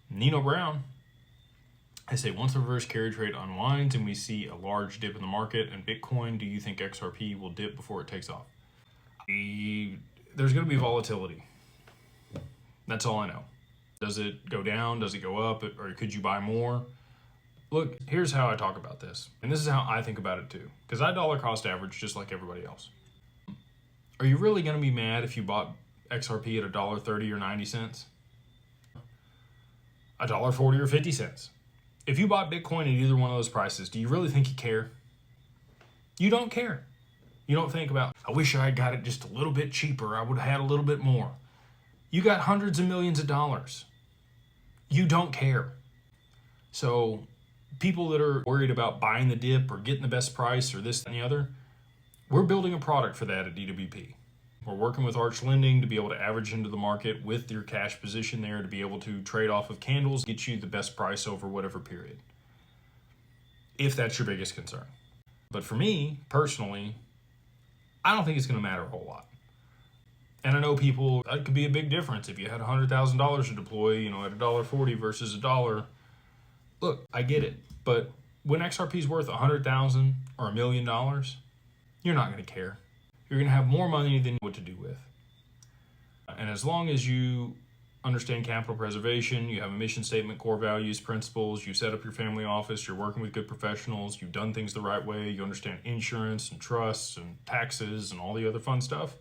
Nino Brown, I say, once the reverse carry trade unwinds and we see a large dip in the market and Bitcoin, do you think XRP will dip before it takes off? There's going to be volatility. That's all I know. Does it go down? Does it go up? Or could you buy more? Look, here's how I talk about this. And this is how I think about it too. Because I dollar cost average just like everybody else. Are you really going to be mad if you bought XRP at $1.30 or 90 cents? $1.40 or 50 cents? If you bought Bitcoin at either one of those prices, do you really think you care? You don't care. You don't think about, I wish I had got it just a little bit cheaper. I would have had a little bit more. You got hundreds of millions of dollars. You don't care. So people that are worried about buying the dip or getting the best price or this and the other, we're building a product for that at DWP. We're working with Arch Lending to be able to average into the market with your cash position there to be able to trade off of candles, get you the best price over whatever period, if that's your biggest concern. But for me, personally, I don't think it's going to matter a whole lot. And I know people, that could be a big difference. If you had $100,000 to deploy, at $1.40 versus $1. Look, I get it. But when XRP is worth $100,000 or $1 million, you're not going to care. You're going to have more money than what to do with. And as long as you understand capital preservation, you have a mission statement, core values, principles, you set up your family office, you're working with good professionals, you've done things the right way, you understand insurance and trusts and taxes and all the other fun stuff,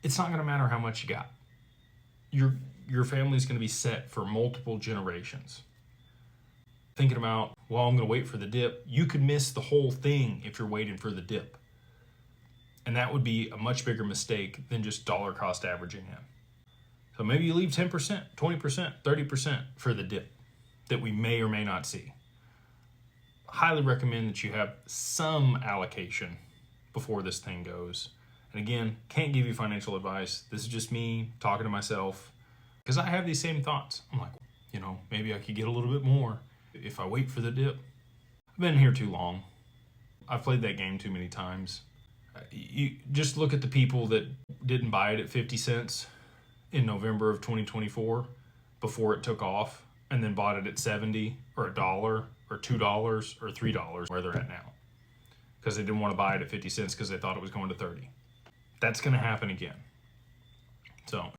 it's not going to matter how much you got. Your family's going to be set for multiple generations. Thinking about, well, I'm going to wait for the dip. You could miss the whole thing if you're waiting for the dip. And that would be a much bigger mistake than just dollar cost averaging in. So maybe you leave 10%, 20%, 30% for the dip that we may or may not see. Highly recommend that you have some allocation before this thing goes. And again, can't give you financial advice. This is just me talking to myself because I have these same thoughts. I'm like, maybe I could get a little bit more if I wait for the dip. I've been here too long. I've played that game too many times. You just look at the people that didn't buy it at 50 cents in November of 2024 before it took off and then bought it at 70 or $1 or $2 or $3 where they're at now because they didn't want to buy it at 50 cents because they thought it was going to 30. That's going to happen again. So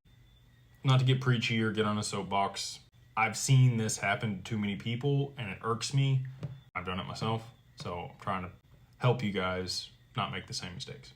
not to get preachy or get on a soapbox, I've seen this happen to too many people and it irks me. I've done it myself. So I'm trying to help you guys not make the same mistakes.